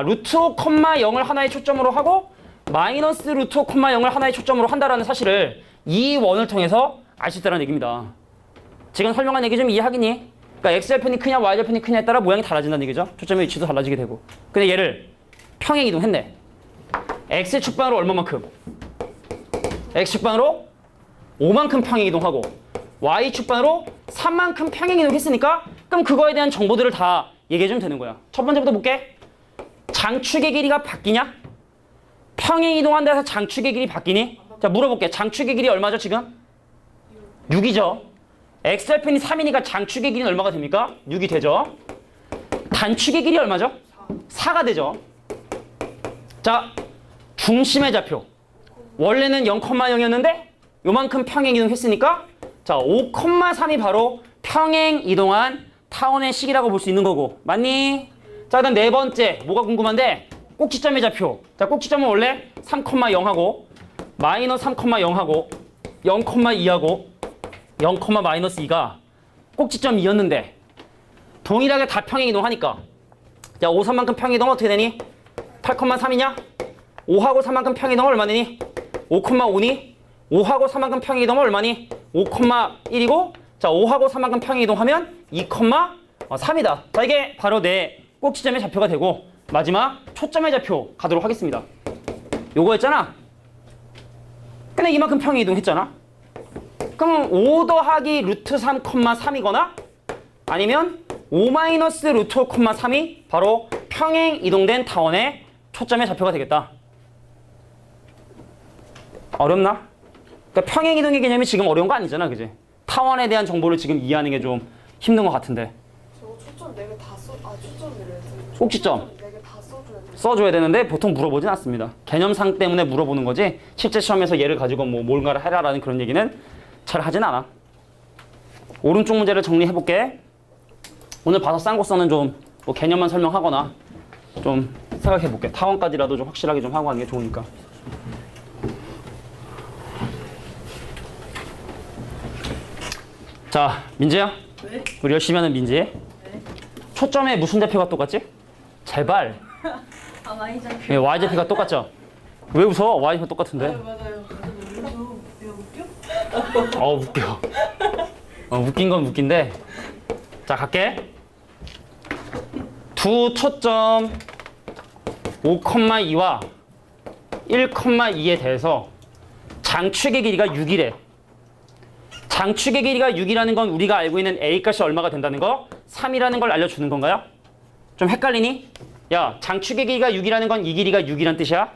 루트 5, 0을 하나의 초점으로 하고 마이너스 루트 5, 0을 하나의 초점으로 한다라는 사실을 이 원을 통해서 알 수 있다는 얘기입니다. 지금 설명한 얘기 좀 이해하겠니? 그러니까 x절편이 크냐 y절편이 크냐에 따라 모양이 달라진다는 얘기죠. 초점의 위치도 달라지게 되고. 근데 얘를 평행이동 했네. x축방으로 얼마만큼? x축방으로 5만큼 평행이동하고 y축방으로 3만큼 평행이동 했으니까 그럼 그거에 대한 정보들을 다 얘기해주면 되는 거야. 첫 번째부터 볼게. 장축의 길이가 바뀌냐? 평행이동한다 해서 장축의 길이 바뀌니? 자 물어볼게. 장축의 길이 얼마죠 지금? 6이죠. x절편이 3이니까 장축의 길이는 얼마가 됩니까? 6이 되죠. 단축의 길이 얼마죠? 4가 되죠. 자, 중심의 좌표. 원래는 0,0이었는데 요만큼 평행 이동했으니까 자, 5,3이 바로 평행 이동한 타원의 식이라고 볼 수 있는 거고. 맞니? 자, 그다음 네 번째. 뭐가 궁금한데? 꼭지점의 좌표. 자, 꼭지점은 원래 3,0하고 마이너스 3,0하고 0,2하고 0,-2가 꼭지점 2였는데 동일하게 다 평행 이동하니까 자, 5, 3만큼 평행 이동은 어떻게 되니? 8,3이냐? 5하고 3만큼 평행 이동은 얼마 되니? 5,5니? 5하고 3만큼 평행 이동은 얼마니? 5,1이고 자, 5하고 3만큼 평행 이동하면 2,3이다. 자, 이게 바로 내 꼭지점의 좌표가 되고 마지막 초점의 좌표 가도록 하겠습니다. 요거였잖아. 근데 이만큼 평행 이동했잖아. 그럼 5 더하기 루트 3,3이거나 아니면 5 마이너스 루트 5,3이 바로 평행 이동된 타원의 초점의 좌표가 되겠다. 어렵나? 그러니까 평행 이동의 개념이 지금 어려운 거 아니잖아, 그지? 타원에 대한 정보를 지금 이해하는 게 좀 힘든 것 같은데. 저 초점 4개 다 써. 아 초점이래. 꼭지점 4개 다 써줘야 돼. 써줘야 되는데 보통 물어보진 않습니다. 개념상 때문에 물어보는 거지 실제 시험에서 얘를 가지고 뭐 뭔가를 해라라는 그런 얘기는 잘 하진 않아. 오른쪽 문제를 정리해볼게. 오늘 봐서 싼 거 써는 좀 뭐 개념만 설명하거나 좀 생각해볼게. 타원까지라도 좀 확실하게 좀 하고 하는 게 좋으니까. 자, 민지야. 왜? 우리 열심히 하는 민지. 네. 초점에 무슨 좌표가 똑같지? 제발. 아 많이 잡혀. 예, y좌표가 똑같죠? 왜 웃어? y좌표 똑같은데. 맞아요. 왜 웃겨? 웃겨. 웃긴 건 웃긴데. 자, 갈게. 두 초점 5,2와 1,2에 대해서 장축의 길이가 6이래. 장축의 길이가 6이라는 건 우리가 알고 있는 A 값이 얼마가 된다는 거? 3이라는 걸 알려주는 건가요? 좀 헷갈리니? 야, 장축의 길이가 6이라는 건 이 길이가 6이란 뜻이야?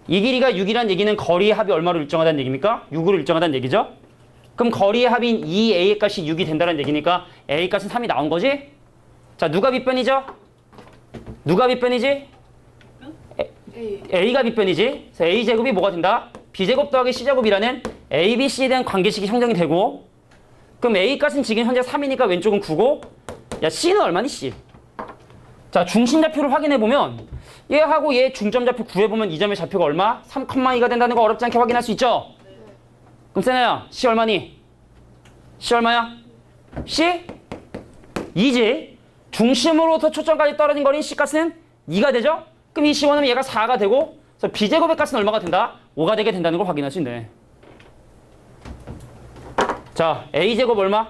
이 길이가 6이란 얘기는 거리의 합이 얼마로 일정하다는 얘기입니까? 6으로 일정하다는 얘기죠? 그럼 거리의 합인 이 A의 값이 6이 된다는 얘기니까 A 값은 3이 나온 거지? 자, 누가 빗변이죠? 누가 빗변이지? A가 빗변이지. 그래서 A제곱이 뭐가 된다? B제곱 더하기 C제곱이라는 A, B, C에 대한 관계식이 형성이 되고 그럼 A 값은 지금 현재 3이니까 왼쪽은 9고 야, C는 얼마니, C? 자, 중심좌표를 확인해보면 얘하고 얘 중점좌표 구해보면 이 점의 좌표가 얼마? 3,2가 된다는 거 어렵지 않게 확인할 수 있죠? 그럼 세나야, C 얼마니? C 얼마야? C? 2지. 중심으로부터 초점까지 떨어진 거리인 C값은 2가 되죠? 그럼 이 C1은 얘가 4가 되고 그래서 B제곱의 값은 얼마가 된다? 5가 되게 된다는 걸 확인할 수 있네. 자, A제곱 얼마?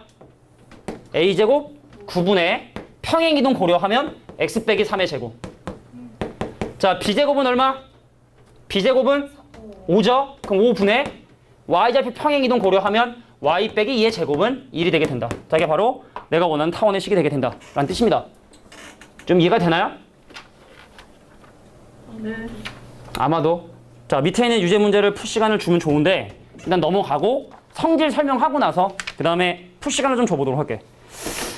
A제곱 9분의 평행이동 고려하면 X 빼기 3의 제곱. 자, B제곱은 얼마? B제곱은 5죠? 그럼 5분의 Y좌표 평행이동 고려하면 Y 빼기 2의 제곱은 1이 되게 된다. 자, 이게 바로 내가 원하는 타원의 식이 되게 된다 라는 뜻입니다. 좀 이해가 되나요? 네. 아마도. 자, 밑에 있는 유제 문제를 풀 시간을 주면 좋은데 일단 넘어가고 성질 설명하고 나서 그 다음에 풀 시간을 좀 줘보도록 할게.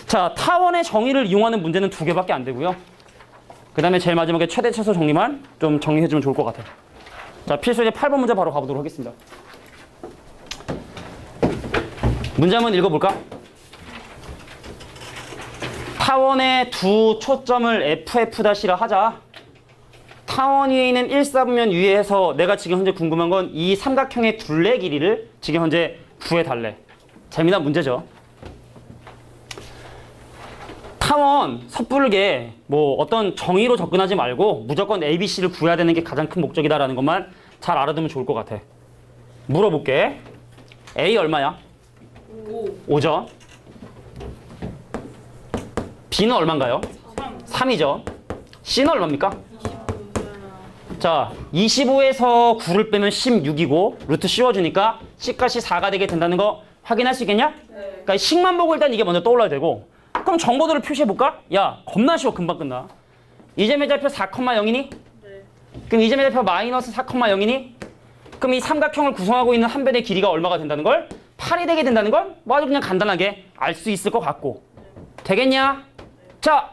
자, 타원의 정의를 이용하는 문제는 2개밖에 안 되고요. 그 다음에 제일 마지막에 최대 최소 정리만 좀 정리해주면 좋을 것 같아요. 자, 필수 이제 8번 문제 바로 가보도록 하겠습니다. 문제 한번 읽어볼까? 타원의 두 초점을 FF-라 하자. 타원 위에 있는 1사분면 위에서 내가 지금 현재 궁금한 건 이 삼각형의 둘레 길이를 지금 현재 구해달래. 재미난 문제죠. 타원 섣부르게 뭐 어떤 정의로 접근하지 말고 무조건 ABC를 구해야 되는 게 가장 큰 목적이다라는 것만 잘 알아두면 좋을 것 같아. 물어볼게. A 얼마야? 5죠. B는 얼마인가요? 3이죠. C는 얼마입니까? 자, 25에서 9를 빼면 16이고 루트 씌워주니까 C값이 4가 되게 된다는 거 확인할 수 있겠냐? 네. 그러니까 식만 보고 일단 이게 먼저 떠올라야 되고 그럼 정보들을 표시해볼까? 야, 겁나 쉬워. 금방 끝나. 이 점의 좌표 4,0이니? 네. 그럼 이 점의 좌표 마이너스 4,0이니? 그럼 이 삼각형을 구성하고 있는 한 변의 길이가 얼마가 된다는 걸? 8이 되게 된다는 걸? 뭐 아주 그냥 간단하게 알 수 있을 것 같고. 되겠냐? 자,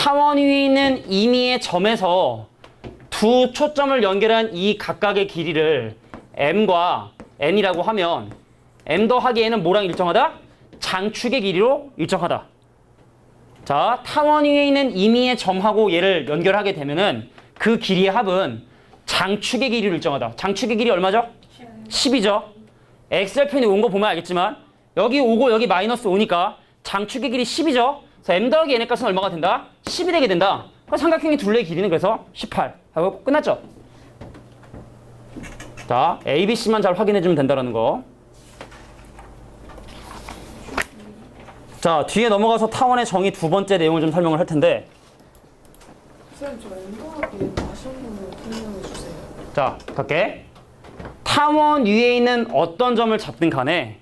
타원 위에 있는 임의의 점에서 두 초점을 연결한 이 각각의 길이를 m과 n이라고 하면 m 더하기 n은 뭐랑 일정하다? 장축의 길이로 일정하다. 자, 타원 위에 있는 임의의 점하고 얘를 연결하게 되면은 그 길이의 합은 장축의 길이로 일정하다. 장축의 길이 얼마죠? 10이죠. x절편이 온 거 보면 알겠지만 여기 5고 여기 마이너스 5니까 장축의 길이 10이죠. 그래서 m 더하기 n의 값은 얼마가 된다? 10이 되게 된다. 삼각형의 둘레의 길이는 그래서 18 하고 끝났죠. 자, A, B, C만 잘 확인해주면 된다는 거. 자, 뒤에 넘어가서 타원의 정의 두 번째 내용을 좀 설명을 할 텐데, 선생님 저 엔더하기 다시 한 번만 설명해 주세요. 자, 갈게. 타원 위에 있는 어떤 점을 잡든 간에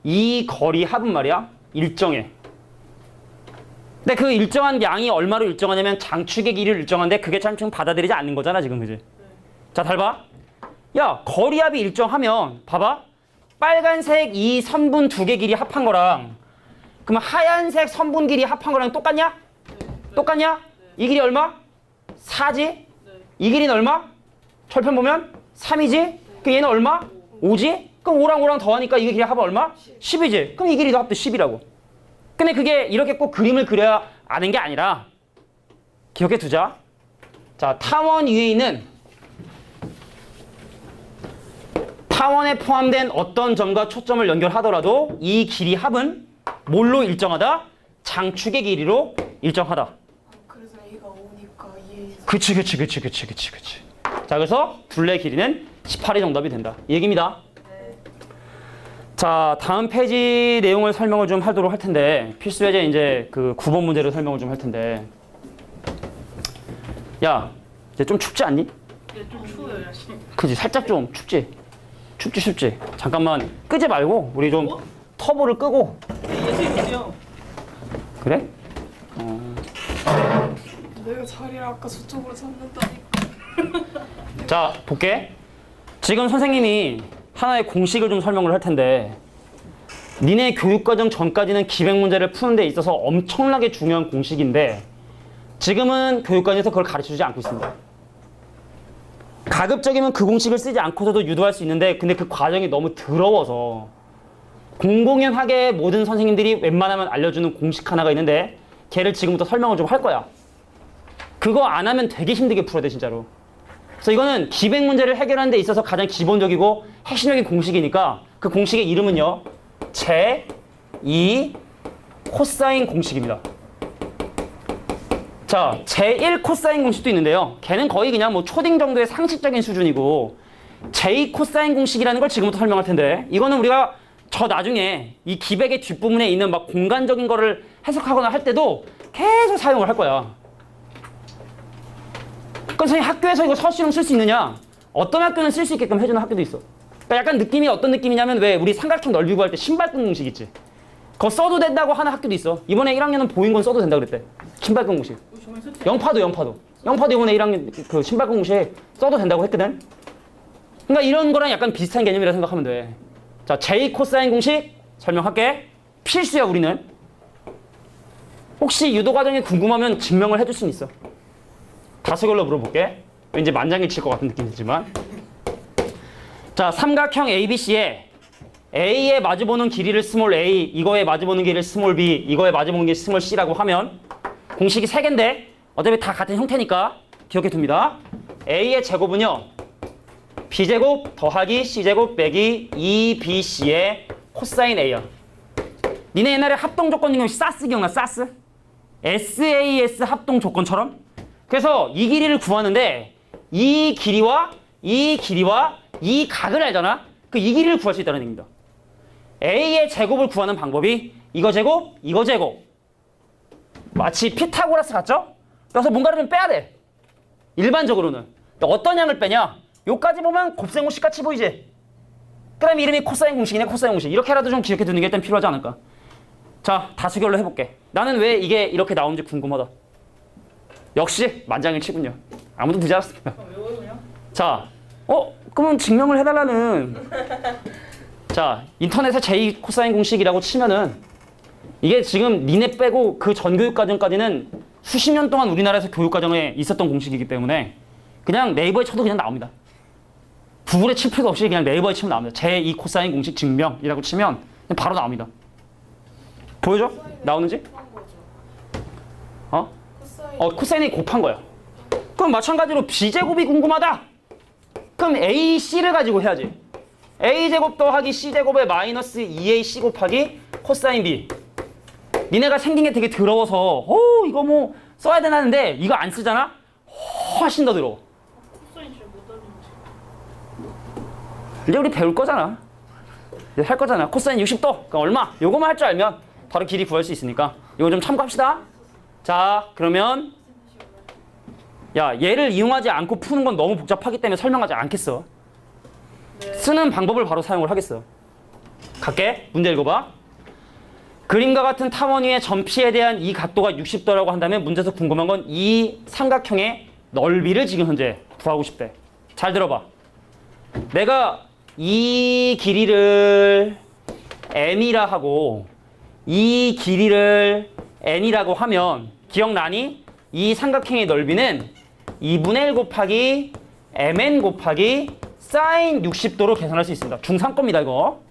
이 거리 합은 말이야 일정해. 근데 그 일정한 양이 얼마로 일정하냐면 장축의 길이를 일정한데 그게 참 지금 받아들이지 않는 거잖아 지금, 그지? 자, 잘 봐. 야, 거리 합이 일정하면 봐봐. 빨간색 이 선분 두 개 길이 합한 거랑 그러면 하얀색 선분 길이 합한 거랑 똑같냐? 똑같냐? 이 길이 얼마? 4지? 이 길이는 얼마? 철편 보면 3이지? 그럼 얘는 얼마? 5지? 그럼 5랑 5랑 더하니까 이 길이 합은 얼마? 10이지? 그럼 이 길이도 합도 10이라고. 근데 그게 이렇게 꼭 그림을 그려야 아는 게 아니라 기억해 두자. 자, 타원 위에 있는 타원에 포함된 어떤 점과 초점을 연결하더라도 이 길이 합은 뭘로 일정하다? 장축의 길이로 일정하다. 아, 그래서 A가 5니까 2A. 그치. 자, 그래서 둘레 길이는 18이 정답이 된다. 이 얘기입니다. 자, 다음 페이지 내용을 설명을 좀 하도록 할 텐데, 필수 예제 이제 그 9번 문제를 설명을 좀 할 텐데, 야, 이제 좀 춥지 않니? 네, 좀 추워요, 야씨. 그지? 살짝 좀 춥지? 춥지? 잠깐만 끄지 말고 우리 좀 뭐? 터보를 끄고. 예술이요. 그래? 내가 자리를 아까 저쪽으로 잡는다니까. 자, 볼게. 지금 선생님이 하나의 공식을 좀 설명을 할 텐데, 니네 교육과정 전까지는 기백 문제를 푸는 데 있어서 엄청나게 중요한 공식인데 지금은 교육과정에서 그걸 가르쳐주지 않고 있습니다. 가급적이면 그 공식을 쓰지 않고서도 유도할 수 있는데, 근데 그 과정이 너무 더러워서 공공연하게 모든 선생님들이 웬만하면 알려주는 공식 하나가 있는데 걔를 지금부터 설명을 좀 할 거야. 그거 안 하면 되게 힘들게 풀어야 돼, 진짜로. 그래서 이거는 기백 문제를 해결하는 데 있어서 가장 기본적이고 핵심적인 공식이니까 그 공식의 이름은요, 제2 코사인 공식입니다. 자, 제1 코사인 공식도 있는데요. 걔는 거의 그냥 뭐 초딩 정도의 상식적인 수준이고, 제2 코사인 공식이라는 걸 지금부터 설명할 텐데, 이거는 우리가 저 나중에 이 기백의 뒷부분에 있는 막 공간적인 거를 해석하거나 할 때도 계속 사용을 할 거야. 그럼 선생님 학교에서 이거 서술형 쓸 수 있느냐? 어떤 학교는 쓸 수 있게끔 해주는 학교도 있어. 그러니까 약간 느낌이 어떤 느낌이냐면, 왜 우리 삼각형 넓이 구할 때 신발끈 공식 있지? 그거 써도 된다고 하는 학교도 있어. 이번에 1학년은 보인건 써도 된다 그랬대. 신발끈 공식. 영파도 이번에 1학년 그 신발끈 공식 써도 된다고 했거든. 그러니까 이런 거랑 약간 비슷한 개념이라 생각하면 돼. 자, 제2 코사인 공식 설명할게. 필수야, 우리는. 혹시 유도 과정이 궁금하면 증명을 해줄 수는 있어. 다수결로 물어볼게. 왠지 만장일치일 것 같은 느낌이 들지만. 자, 삼각형 ABC에 A에 마주보는 길이를 스몰 a, 이거에 마주보는 길이를 스몰 b, 이거에 마주보는 길이를 스몰 c라고 하면 공식이 3개인데 어차피 다 같은 형태니까 기억해 둡니다. A의 제곱은요, B제곱 더하기 C제곱 빼기 2BC의 코사인 A야. 니네 옛날에 합동 조건 중에 사스 기억나? 사스? SAS 합동 조건처럼? 그래서 이 길이를 구하는데 이 길이와 이 각을 알잖아? 그 이 길이를 구할 수 있다는 얘기입니다. A의 제곱을 구하는 방법이 이거 제곱, 이거 제곱. 마치 피타고라스 같죠? 그래서 뭔가를 좀 빼야 돼. 일반적으로는. 어떤 양을 빼냐? 요까지 보면 곱셈공식 같이 보이지? 그 다음에 이름이 코사인 공식이네, 코사인 공식. 이렇게라도 좀 기억해 두는 게 일단 필요하지 않을까? 자, 다수결로 해볼게. 나는 왜 이게 이렇게 나오는지 궁금하다. 역시 만장일치군요. 아무도 되지 않았습니다. 자, 그러면 증명을 해달라는. 자, 인터넷에 제2 코사인 공식이라고 치면은 이게 지금 니네 빼고 그 전교육 과정까지는 수십 년 동안 우리나라에서 교육과정에 있었던 공식이기 때문에 그냥 네이버에 쳐도 그냥 나옵니다. 구글에 칠 필요도 없이 그냥 네이버에 치면 나옵니다. 제2 코사인 공식 증명이라고 치면 그냥 바로 나옵니다. 보여줘? 나오는지? 곱한 거죠. 어? 코사인. 코사인이 곱한 거야. 그럼 마찬가지로 B제곱이 궁금하다. 그럼 AC를 가지고 해야지. A제곱 더하기 C제곱에 마이너스 2AC 곱하기 코사인 B. 니네가 생긴 게 되게 더러워서 이거 뭐 써야 되나 하는데 이거 안 쓰잖아? 훨씬 더 더러워. 코사인 잘못 알았는지. 이제 우리 배울 거잖아. 이제 할 거잖아. 코사인 60도. 그러니까 얼마? 요거만 할 줄 알면 바로 길이 구할 수 있으니까 이거 좀 참고합시다. 자, 그러면 야, 얘를 이용하지 않고 푸는 건 너무 복잡하기 때문에 설명하지 않겠어. 네. 쓰는 방법을 바로 사용을 하겠어. 갈게. 문제 읽어봐. 그림과 같은 타원 위의 점피에 대한 이 각도가 60도라고 한다면 문제에서 궁금한 건 이 삼각형의 넓이를 지금 현재 구하고 싶대. 잘 들어봐. 내가 이 길이를 m이라 하고 이 길이를 n이라고 하면 기억나니? 이 삼각형의 넓이는 2분의 1 곱하기 mn 곱하기 사인 60도로 계산할 수 있습니다. 중3 겁니다, 이거.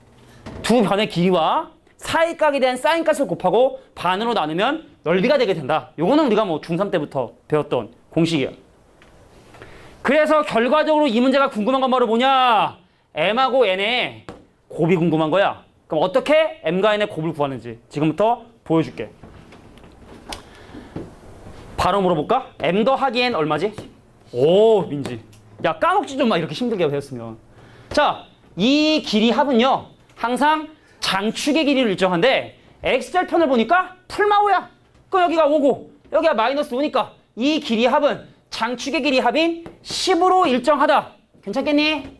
두 변의 길이와 사이각에 대한 사인 값을 곱하고 반으로 나누면 넓이가 되게 된다. 요거는 우리가 뭐 중3 때부터 배웠던 공식이야. 그래서 결과적으로 이 문제가 궁금한 건 바로 뭐냐? m하고 n의 곱이 궁금한 거야. 그럼 어떻게 m과 n의 곱을 구하는지 지금부터 보여줄게. 바로 물어볼까? m 더하기 n 얼마지? 오, 민지. 야, 까먹지 좀 마. 이렇게 힘들게 배웠으면. 자, 이 길이 합은요. 항상 장축의 길이를 일정한데 x절편을 보니까 풀마오야. 그럼 여기가 5고 여기가 마이너스 5니까 이 길이 합은 장축의 길이 합인 10으로 일정하다. 괜찮겠니?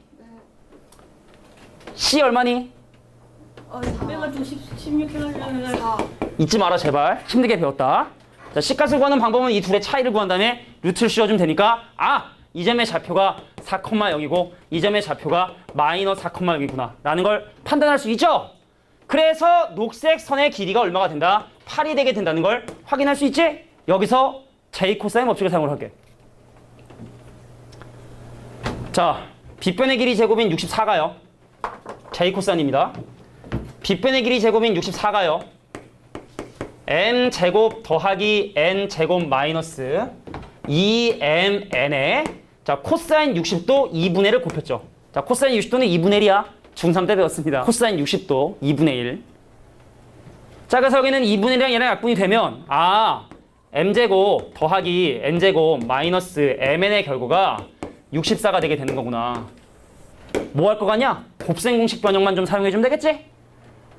C 얼마니? 4. 빼가지고 16 해가지고 4. 잊지 마라 제발. 힘들게 배웠다. 자, C값을 구하는 방법은 이 둘의 차이를 구한 다음에 루트를 씌워주면 되니까 이 점의 좌표가 4,0이고 이 점의 좌표가 마이너스 4,0이구나 라는 걸 판단할 수 있죠? 그래서 녹색 선의 길이가 얼마가 된다? 8이 되게 된다는 걸 확인할 수 있지? 여기서 J 코사인 법칙을 사용을 할게. 자, 빗변의 길이 제곱인 64가요. J 코사인입니다. 빗변의 길이 제곱인 64가요. n 제곱 더하기 n 제곱 마이너스 2mn에 자 코사인 60도 2분의 1을 곱했죠. 자 코사인 60도는 2분의 1이야. 중3 때 배웠습니다. 코사인 60도 2분의 1. 자 그래서 여기는 2분의 1이랑 얘랑 약분이 되면 m제곱 더하기 n제곱 마이너스 mn의 결과가 64가 되게 되는 거구나. 뭐 할 거 같냐? 곱셈 공식 변형만 좀 사용해주면 되겠지?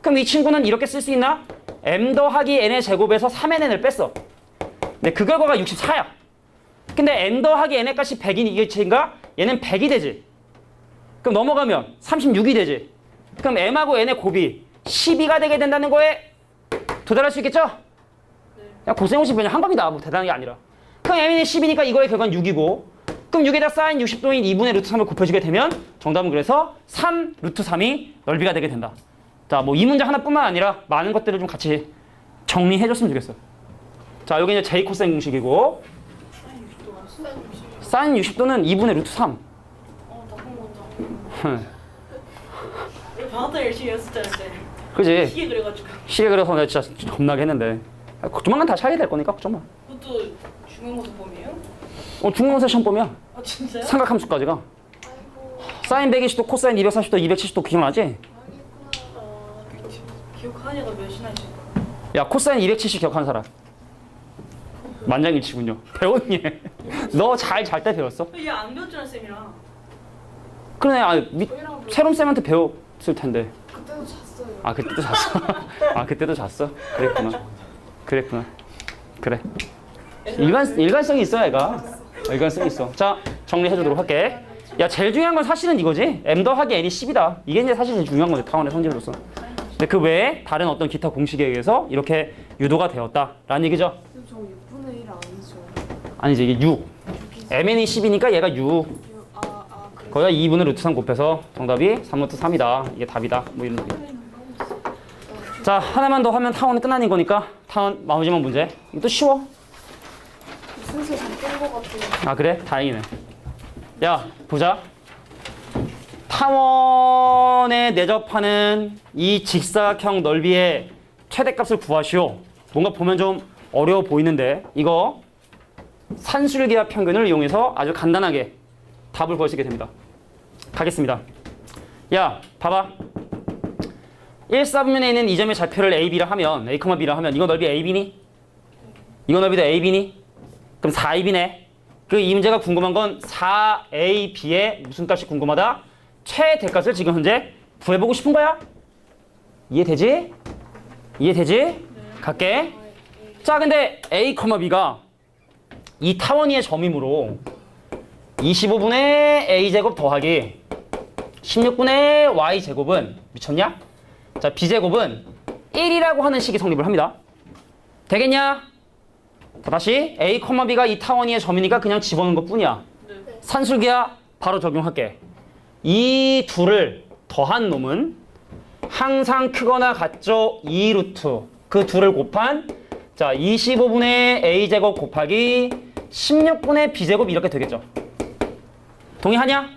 그럼 이 친구는 이렇게 쓸 수 있나? m 더하기 n의 제곱에서 3n을 뺐어. 근데 그 결과가 64야. 근데 n 더하기 n의 값이 100인 이게 체인가? 얘는 100이 되지. 그럼 넘어가면 36이 되지. 그럼 m하고 n의 곱이 12가 되게 된다는 거에 도달할 수 있겠죠? 그냥 곱셈공식 변형 한 겁니다. 뭐 대단한 게 아니라. 그럼 m이 10이니까 이거의 결과는 6이고 그럼 6에다 사인 60도인 2분의 루트 3을 곱해주게 되면 정답은 그래서 3 루트 3이 넓이가 되게 된다. 자, 뭐 이 문제 하나뿐만 아니라 많은 것들을 좀 같이 정리해줬으면 좋겠어. 자, 여기 이제 J 코사인 공식이고 사인 60도는 2분의 루트 3. 다 까먹었다. 방학 때 열심히 했었잖아. 그지? 시계 그래가지고. 시계 그려서 내가 진짜 겁나게 했는데 조만간 다시 하게 될 거니까 걱정 마. 그것도 중간고사 봄이에요? 중간고사 시험 보면 아 진짜요? 삼각함수까지가 아이고. 사인 120도, 코사인 240도, 270도 기억나지? 기억하냐가 몇이나 있을까? 야, 코사인 270 기억하는 사람. 만장일치군요. 배웠니? 너 잘 때 배웠어? 얘안 배웠잖아 쌤이랑. 그러네. 저희랑 새롬 쌤한테 배웠을 텐데. 그때도 잤어요. 그때도 잤어. 그때도 잤어. 그랬구나. 그래. 일관성이 있어, 얘가. 일관성이 있어. 자, 정리해주도록 할게. 야, 제일 중요한 건 사실은 이거지. m 더하기 n이 10이다. 이게 이제 사실 제일 중요한 건데, 타원의 성질로서. 근데 그 외에 다른 어떤 기타 공식에 의해서 이렇게 유도가 되었다라는 얘기죠. 근데 저 6분의 1 아니죠? 아니지, 이게 6. mn이 10이니까 얘가 6. 그래. 거기다 2분의 루트 3 곱해서 정답이 3 루트 3이다. 이게 답이다. 뭐 이런 얘기. 자, 하나만 더 하면 타원이 끝나는 거니까 타원 마지막 문제. 이것도 쉬워. 슬슬 잘깬것 같아요. 아 그래? 다행이네. 야 보자. 타원에 내접하는 이 직사각형 넓이의 최대값을 구하시오. 뭔가 보면 좀 어려워 보이는데 이거 산술기하 평균을 이용해서 아주 간단하게 답을 구할 수 있게 됩니다. 가겠습니다. 야 봐봐. 1사분면에 있는 이 점의 좌표를 A, B라 하면 A, B라 하면 이거 넓이 AB니? 이거 넓이도 AB니? 그럼 4AB네. 그 이 문제가 궁금한 건 4AB의 무슨 값이 궁금하다? 최대값을 지금 현재 구해보고 싶은 거야? 이해되지? 이해되지? 갈게. 자 근데 A, B가 이 타원 위의 점이므로 25분의 A제곱 더하기 16분의 Y제곱은 미쳤냐? 자 B제곱은 1이라고 하는 식이 성립을 합니다. 되겠냐? 자, 다시 A, B가 이 타원 위의 점이니까 그냥 집어넣은 것 뿐이야. 산술기하 바로 적용할게. 이 둘을 더한 놈은 항상 크거나 같죠? 2루트 그 둘을 곱한 자 25분의 A제곱 곱하기 16분의 B제곱 이렇게 되겠죠. 동의하냐?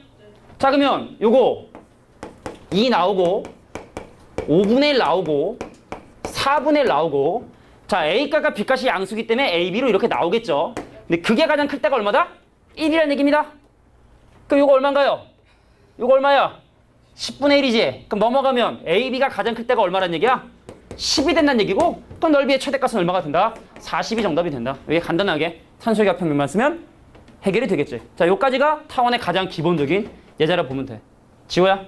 자 그러면 요거 2 나오고 5분의 1 나오고 4분의 1 나오고 자 A값과 B값이 양수기 때문에 AB로 이렇게 나오겠죠. 근데 그게 가장 클 때가 얼마다? 1이라는 얘기입니다. 그럼 요거 얼마인가요? 요거 얼마야? 10분의 1이지. 그럼 넘어가면 AB가 가장 클 때가 얼마란 얘기야? 10이 된다는 얘기고 그럼 넓이의 최대값은 얼마가 된다? 40이 정답이 된다. 이게 간단하게 산술기하 평균만 쓰면 해결이 되겠지. 자 요까지가 타원의 가장 기본적인 예제라 보면 돼. 지호야?